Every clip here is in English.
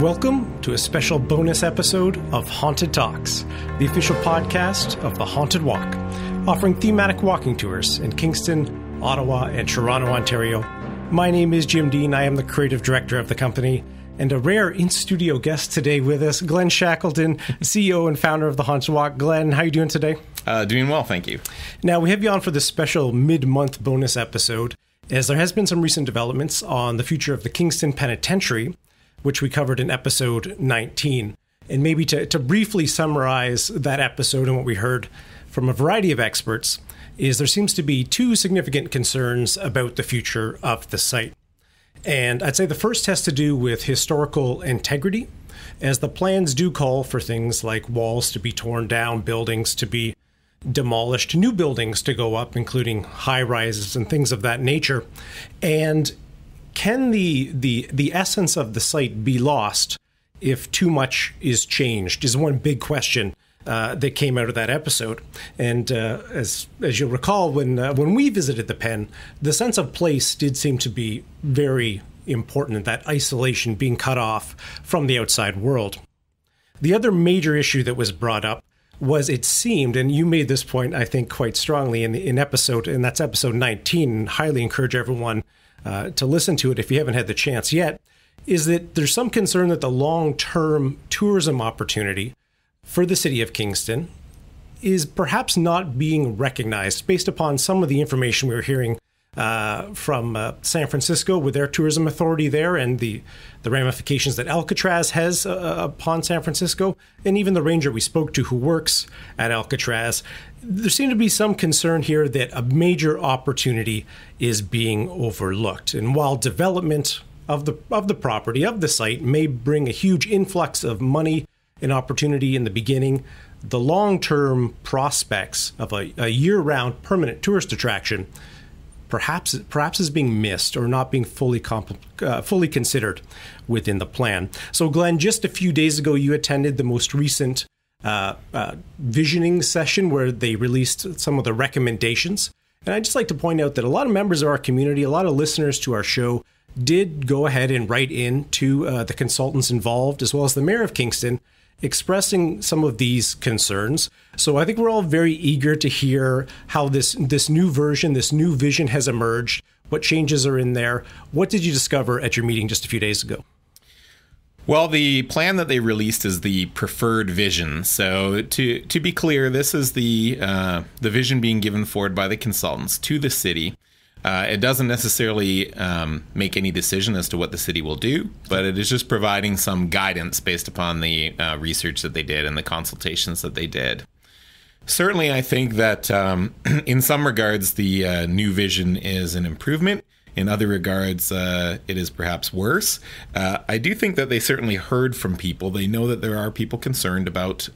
Welcome to a special bonus episode of Haunted Talks, the official podcast of the Haunted Walk, offering thematic walking tours in Kingston, Ottawa, and Toronto, Ontario. My name is Jim Dean. I am the creative director of the company, and a rare in-studio guest today with us, Glen Shackleton, CEO and founder of the Haunted Walk. Glen, how are you doing today? Doing well, thank you. Now, we have you on for this special mid-month bonus episode, as there has been some recent developments on the future of the Kingston Penitentiary, which we covered in episode 19. And maybe to briefly summarize that episode and what we heard from a variety of experts is there seems to be two significant concerns about the future of the site. And I'd say the first has to do with historical integrity, as the plans do call for things like walls to be torn down, buildings to be demolished, new buildings to go up, including high rises and things of that nature. And can the essence of the site be lost if too much is changed is one big question that came out of that episode. And as you'll recall, when we visited the pen, the sense of place did seem to be very important, that isolation, being cut off from the outside world. The other major issue that was brought up was it seemed, and you made this point, I think, quite strongly in that's episode 19, and highly encourage everyone to listen to it if you haven't had the chance yet, is that there's some concern that the long-term tourism opportunity for the city of Kingston is perhaps not being recognized based upon some of the information we were hearing from San Francisco with their tourism authority there and the ramifications that Alcatraz has upon San Francisco, and even the ranger we spoke to who works at Alcatraz. There seemed to be some concern here that a major opportunity is being overlooked. And while development of the property, of the site, may bring a huge influx of money and opportunity in the beginning, the long-term prospects of a year-round permanent tourist attraction perhaps is being missed or not being fully considered within the plan. So, Glen, just a few days ago, you attended the most recent visioning session where they released some of the recommendations. And I'd just like to point out that a lot of members of our community, a lot of listeners to our show, did go ahead and write in to the consultants involved, as well as the mayor of Kingston, expressing some of these concerns. So I think we're all very eager to hear how this new version, this new vision has emerged, what changes are in there. What did you discover at your meeting just a few days ago? Well, the plan that they released is the preferred vision. So to be clear, this is the vision being given forward by the consultants to the city. It doesn't necessarily make any decision as to what the city will do, but it is just providing some guidance based upon the research that they did and the consultations that they did. Certainly, I think that in some regards, the new vision is an improvement. In other regards, it is perhaps worse. I do think that they certainly heard from people. They know that there are people concerned about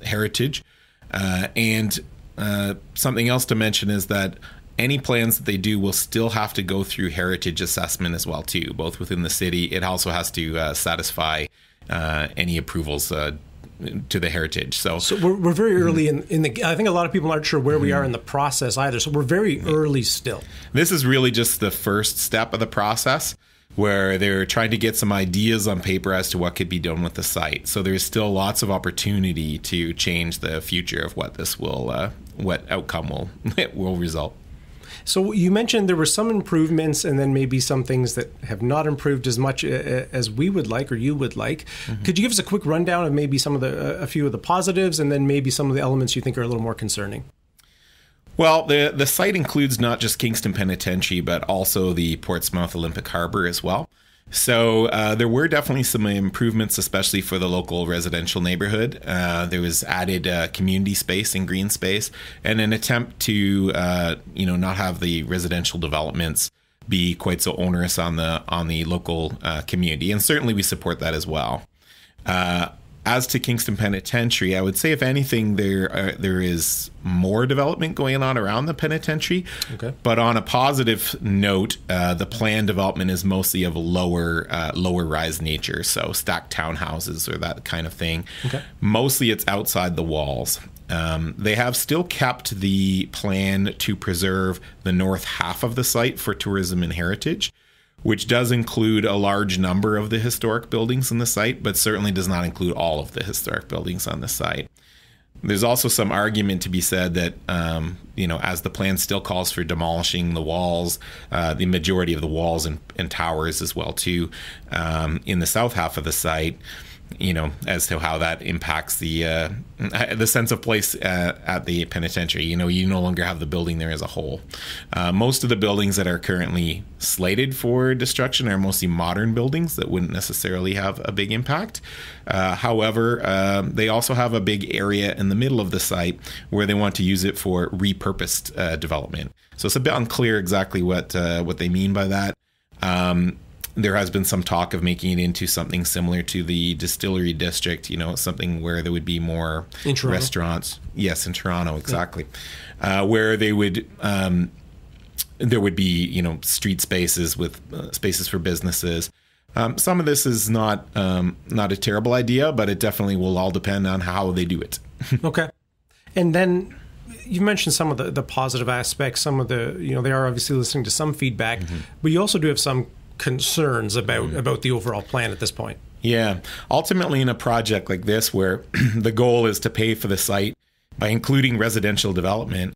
heritage. And something else to mention is that any plans that they do will still have to go through heritage assessment as well, too, both within the city. It also has to satisfy any approvals to the heritage. So we're very early in the. I think a lot of people aren't sure where we are in the process either. So we're very early still. This is really just the first step of the process, where they're trying to get some ideas on paper as to what could be done with the site. So there's still lots of opportunity to change the future of what this will, what outcome will result. So you mentioned there were some improvements and then maybe some things that have not improved as much as we would like or you would like. Mm-hmm. Could you give us a quick rundown of maybe some of a few of the positives and then maybe some of the elements you think are a little more concerning? Well, the site includes not just Kingston Penitentiary, but also the Portsmouth Olympic Harbor as well. So there were definitely some improvements, especially for the local residential neighborhood. There was added community space and green space, and an attempt to not have the residential developments be quite so onerous on the local community. And certainly we support that as well. As to Kingston Penitentiary, I would say, if anything, there is more development going on around the penitentiary. Okay. But on a positive note, the planned development is mostly of a lower rise nature, so stacked townhouses or that kind of thing. Okay. Mostly it's outside the walls. They have still kept the plan to preserve the north half of the site for tourism and heritage, which does include a large number of the historic buildings in the site, but certainly does not include all of the historic buildings on the site. There's also some argument to be said that, as the plan still calls for demolishing the walls, the majority of the walls and towers as well, too, in the south half of the site, as to how that impacts the sense of place at the penitentiary. You no longer have the building there as a whole. Most of the buildings that are currently slated for destruction are mostly modern buildings that wouldn't necessarily have a big impact. However, they also have a big area in the middle of the site where they want to use it for repurposed development. So it's a bit unclear exactly what they mean by that. There has been some talk of making it into something similar to the distillery district, something where there would be more restaurants. Yes, in Toronto, exactly. Yeah. Where they would, there would be, street spaces with spaces for businesses. Some of this is not a terrible idea, but it definitely will all depend on how they do it. Okay. And then you mentioned some of the positive aspects, some of the, they are obviously listening to some feedback, but you also do have some concerns about the overall plan at this point. Yeah. Ultimately, in a project like this, where the goal is to pay for the site by including residential development,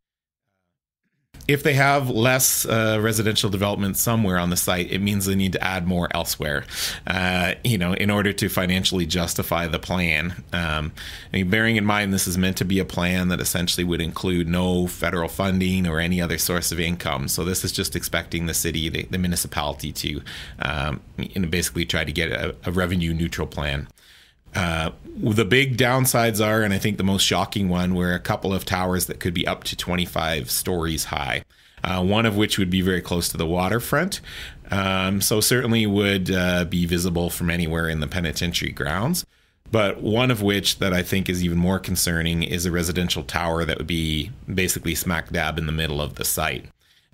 if they have less residential development somewhere on the site, it means they need to add more elsewhere, in order to financially justify the plan. Bearing in mind this is meant to be a plan that essentially would include no federal funding or any other source of income. So this is just expecting the city, the municipality to basically try to get a revenue neutral plan. The big downsides are, and I think the most shocking one, were a couple of towers that could be up to 25 stories high, one of which would be very close to the waterfront. So certainly would be visible from anywhere in the penitentiary grounds. But one of which that I think is even more concerning is a residential tower that would be basically smack dab in the middle of the site.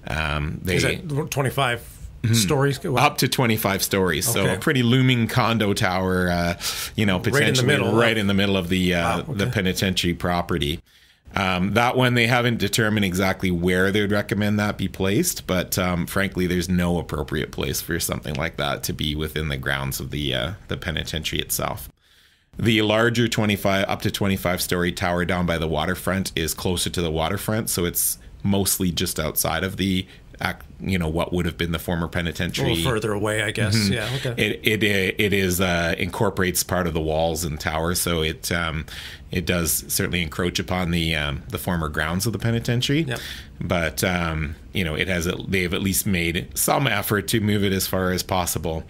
Is that 25 stories? Up to 25 stories. Okay. So a pretty looming condo tower, potentially right in the middle of the penitentiary property. That one, they haven't determined exactly where they would recommend that be placed, but frankly, there's no appropriate place for something like that to be within the grounds of the penitentiary itself. The larger up to 25 story tower down by the waterfront is closer to the waterfront, so it's mostly just outside of the what would have been the former penitentiary. A little further away, I guess. Mm-hmm. Yeah, okay. It is incorporates part of the walls and towers, so it does certainly encroach upon the former grounds of the penitentiary. Yep. But they've at least made some effort to move it as far as possible.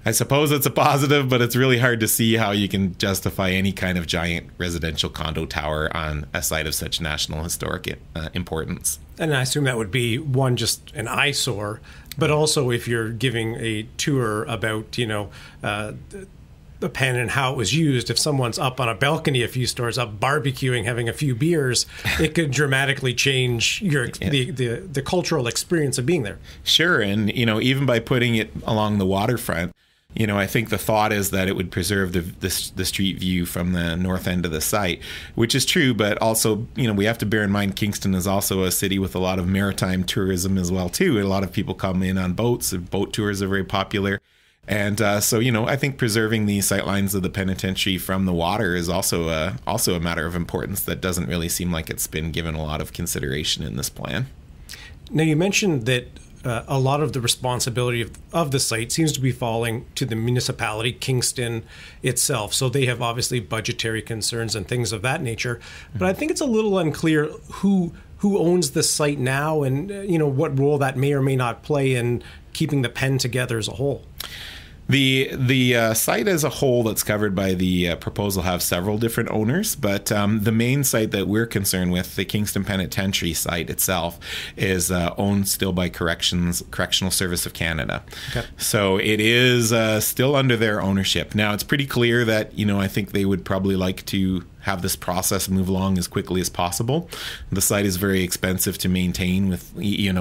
I suppose it's a positive, but it's really hard to see how you can justify any kind of giant residential condo tower on a site of such national historic importance. And I assume that would be one, just an eyesore, but also if you're giving a tour about, the pen and how it was used, if someone's up on a balcony a few stories up barbecuing, having a few beers, it could dramatically change the cultural experience of being there. Sure. And, even by putting it along the waterfront, I think the thought is that it would preserve the street view from the north end of the site, which is true. But also, we have to bear in mind Kingston is also a city with a lot of maritime tourism as well, too. A lot of people come in on boats. Boat tours are very popular. And so, I think preserving the sightlines of the penitentiary from the water is also a matter of importance that doesn't really seem like it's been given a lot of consideration in this plan. Now, you mentioned that a lot of the responsibility of the site seems to be falling to the municipality, Kingston itself. So they have obviously budgetary concerns and things of that nature. But I think it's a little unclear who owns the site now and, what role that may or may not play in keeping the pen together as a whole. The site as a whole that's covered by the proposal have several different owners, but the main site that we're concerned with, the Kingston Penitentiary site itself, is owned still by Correctional Service of Canada. Okay. So it is still under their ownership. Now, it's pretty clear that, I think they would probably like to have this process move along as quickly as possible. The site is very expensive to maintain with,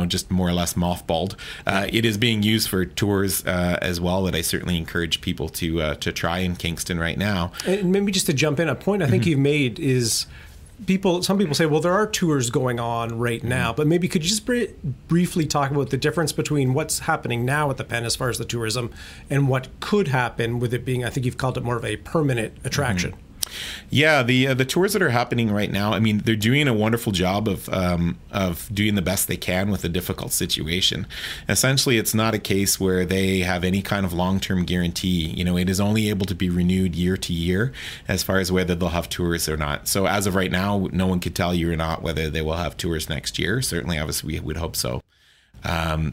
just more or less mothballed. It is being used for tours as well that I certainly encourage people to try in Kingston right now. And maybe just to jump in, a point I think you've made is some people say, well, there are tours going on right now, but maybe could you just briefly talk about the difference between what's happening now at the Pen as far as the tourism and what could happen with it being, I think you've called it more of a permanent attraction. Mm-hmm. Yeah, the tours that are happening right now, I mean, they're doing a wonderful job of doing the best they can with a difficult situation. Essentially, it's not a case where they have any kind of long-term guarantee. It is only able to be renewed year to year as far as whether they'll have tours or not. So as of right now, no one could tell you or not whether they will have tours next year. Certainly, obviously, we would hope so.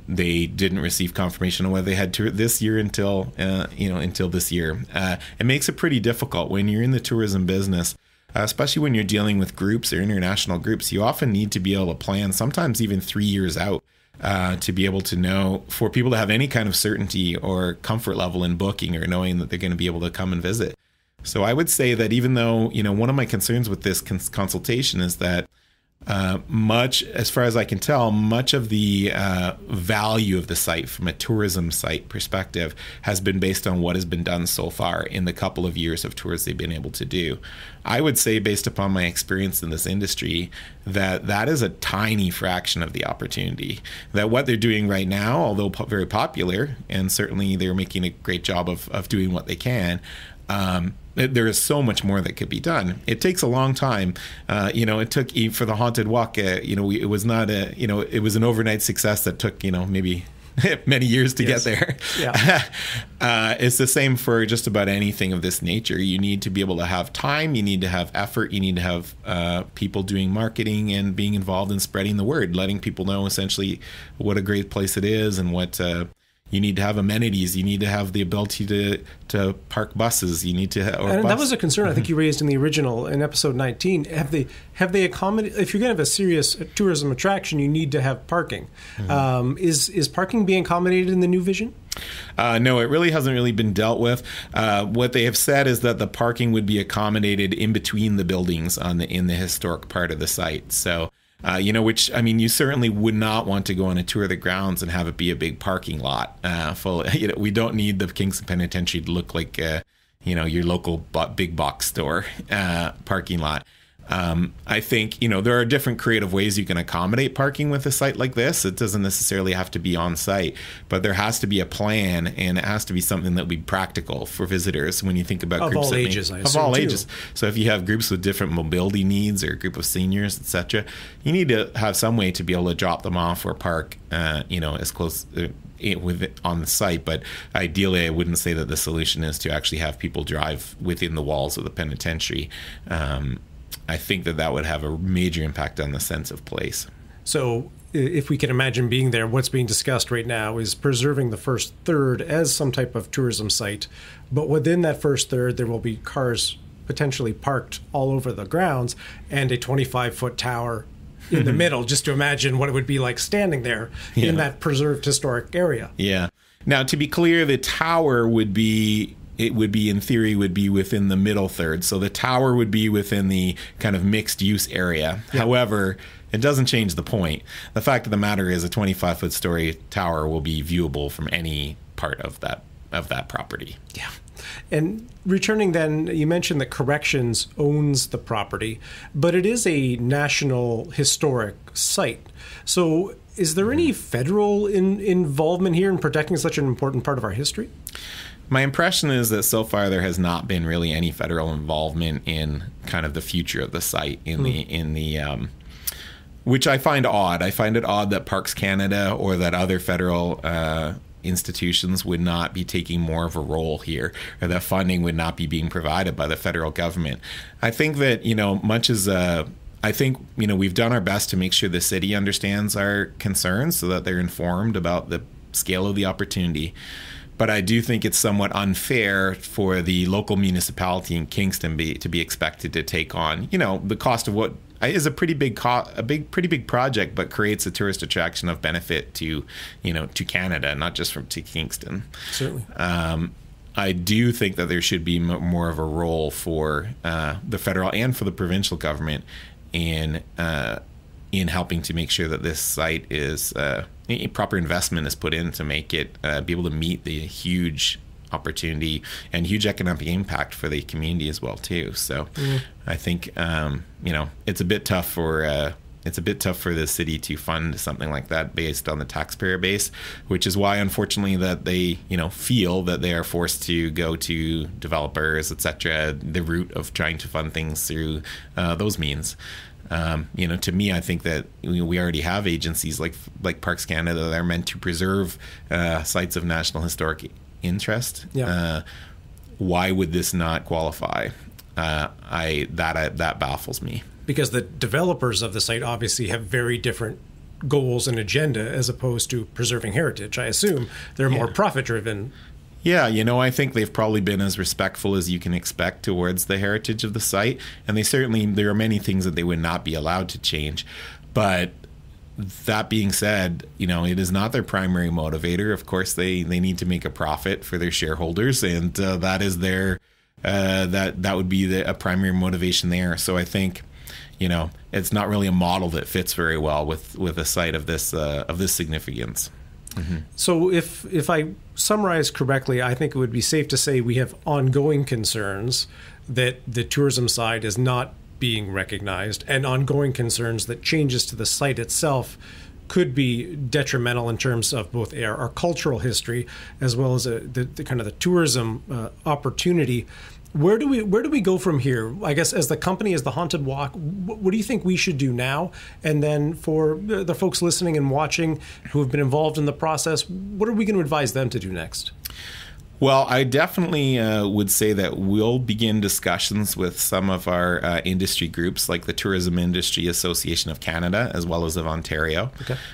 They didn't receive confirmation on whether they had tour this year until this year. It makes it pretty difficult when you're in the tourism business, especially when you're dealing with groups or international groups. You often need to be able to plan, sometimes even 3 years out, to be able to know, for people to have any kind of certainty or comfort level in booking or knowing that they're going to be able to come and visit. So I would say that even though, one of my concerns with this consultation is that much, as far as I can tell, much of the value of the site from a tourism site perspective has been based on what has been done so far in the couple of years of tours they've been able to do. I would say, based upon my experience in this industry, that is a tiny fraction of the opportunity. That what they're doing right now, although very popular, and certainly they're making a great job of doing what they can, there is so much more that could be done. It takes a long time. It took for the Haunted Walk. It was not it was an overnight success that took maybe many years to get there. Yeah. It's the same for just about anything of this nature. You need to be able to have time. You need to have effort. You need to have people doing marketing and being involved in spreading the word, letting people know essentially what a great place it is and what. You need to have amenities. You need to have the ability to park buses. You need to, that was a concern I think you raised in episode 19. Have they accommodated? If you're going to have a serious tourism attraction, you need to have parking. Mm-hmm. Is parking being accommodated in the new vision? No, it really hasn't really been dealt with. What they have said is that the parking would be accommodated in between the buildings in the historic part of the site. So. Which, I mean, you certainly would not want to go on a tour of the grounds and have it be a big parking lot full. We don't need the Kingston Penitentiary to look like, your local big box store parking lot. I think, there are different creative ways you can accommodate parking with a site like this. It doesn't necessarily have to be on site, but there has to be a plan, and it has to be something that will be practical for visitors when you think about groups of all ages. Of all ages. So if you have groups with different mobility needs or a group of seniors, etc., you need to have some way to be able to drop them off or park, as close with it on the site. But ideally, I wouldn't say that the solution is to actually have people drive within the walls of the penitentiary. I think that would have a major impact on the sense of place. So if we can imagine being there, what's being discussed right now is preserving the first third as some type of tourism site. But within that first third, there will be cars potentially parked all over the grounds and a 25-foot tower in the middle, just to imagine what it would be like standing there in that preserved historic area. Yeah. Now, to be clear, the tower would be in theory within the middle third. So the tower would be within the kind of mixed use area. Yeah. However, it doesn't change the point. The fact of the matter is a 25-foot story tower will be viewable from any part of that property. Yeah. And returning then, you mentioned that Corrections owns the property, but it is a national historic site. So is there any federal involvement here in protecting such an important part of our history? My impression is that so far there has not been really any federal involvement in kind of the future of the site which I find odd. I find it odd that Parks Canada or that other federal institutions would not be taking more of a role here, or that funding would not be being provided by the federal government. I think that, we've done our best to make sure the city understands our concerns so that they're informed about the scale of the opportunity. But I do think it's somewhat unfair for the local municipality in Kingston to be expected to take on, the cost of what is a pretty big project, but creates a tourist attraction of benefit to Canada, not just to Kingston. Certainly. I do think that there should be more of a role for the federal and for the provincial government in helping to make sure that this site is proper investment is put in to make it be able to meet the huge opportunity and huge economic impact for the community as well too. So I think it's a bit tough for the city to fund something like that based on the taxpayer base, which is why, unfortunately, that they, feel that they are forced to go to developers, etc., the route of trying to fund things through those means. To me, I think that we already have agencies like Parks Canada that are meant to preserve sites of national historic interest. Yeah. Why would this not qualify? That baffles me. Because the developers of the site obviously have very different goals and agenda as opposed to preserving heritage. I assume they're more profit-driven. Yeah, I think they've probably been as respectful as you can expect towards the heritage of the site. And there are many things that they would not be allowed to change. But that being said, it is not their primary motivator. Of course, they need to make a profit for their shareholders, and that is their that would be a primary motivation there. So I think it's not really a model that fits very well with a site of this significance. Mm-hmm. So if I summarize correctly, I think it would be safe to say we have ongoing concerns that the tourism side is not being recognized, and ongoing concerns that changes to the site itself could be detrimental in terms of both our cultural history as well as the kind of the tourism opportunity. Where do we go from here? I guess as the company, as the Haunted Walk, what do you think we should do now? And then for the folks listening and watching who have been involved in the process, what are we going to advise them to do next? Well, I definitely would say that we'll begin discussions with some of our industry groups, like the Tourism Industry Association of Canada, as well as of Ontario,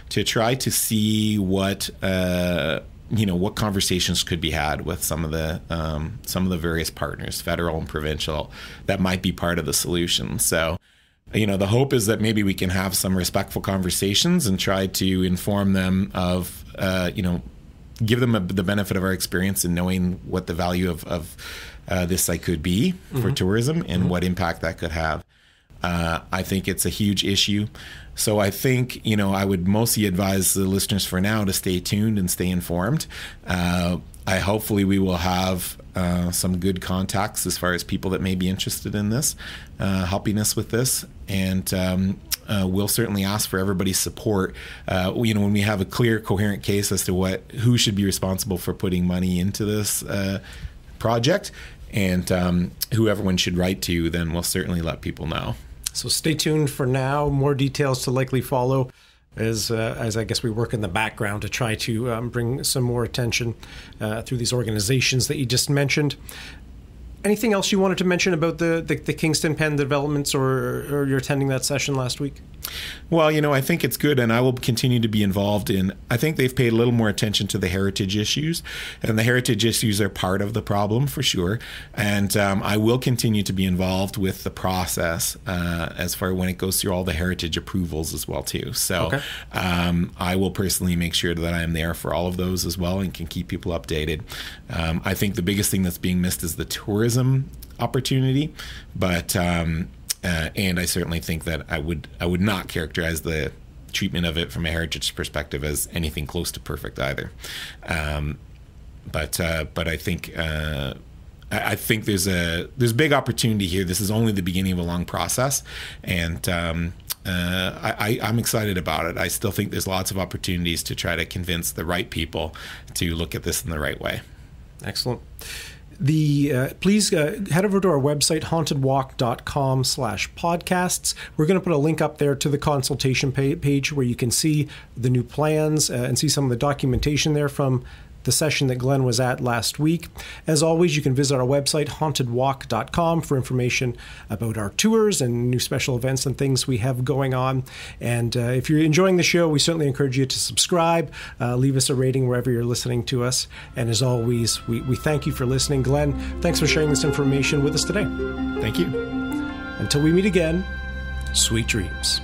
to try to see what conversations could be had with some of the various partners, federal and provincial, that might be part of the solution. So, the hope is that maybe we can have some respectful conversations and try to inform them of, give them the benefit of our experience in knowing what the value of this site could be for tourism and what impact that could have. I think it's a huge issue. So I think, I would mostly advise the listeners for now to stay tuned and stay informed. Hopefully we will have some good contacts as far as people that may be interested in this, helping us with this. And we'll certainly ask for everybody's support. When we have a clear, coherent case as to who should be responsible for putting money into this project and who everyone should write to, then we'll certainly let people know. So stay tuned for now. More details to likely follow as I guess we work in the background to try to bring some more attention through these organizations that you just mentioned. Anything else you wanted to mention about the Kingston Pen developments, or you're attending that session last week? Well, I think it's good, and I will continue to be involved in. I think they've paid a little more attention to the heritage issues, and the heritage issues are part of the problem for sure. And I will continue to be involved with the process as far when it goes through all the heritage approvals as well too. So I will personally make sure that I am there for all of those as well and can keep people updated. I think the biggest thing that's being missed is the tourism opportunity, but. And I certainly think that I would not characterize the treatment of it from a heritage perspective as anything close to perfect either. But I think there's big opportunity here. This is only the beginning of a long process, and I'm excited about it. I still think there's lots of opportunities to try to convince the right people to look at this in the right way. Excellent. Please head over to our website, hauntedwalk.com/podcasts. We're going to put a link up there to the consultation page where you can see the new plans and see some of the documentation there from the session that Glen was at last week. As always, you can visit our website, hauntedwalk.com, for information about our tours and new special events and things we have going on. And if you're enjoying the show, we certainly encourage you to subscribe, leave us a rating wherever you're listening to us. And as always, we thank you for listening. Glen, thanks for sharing this information with us today. Thank you. Until we meet again, sweet dreams.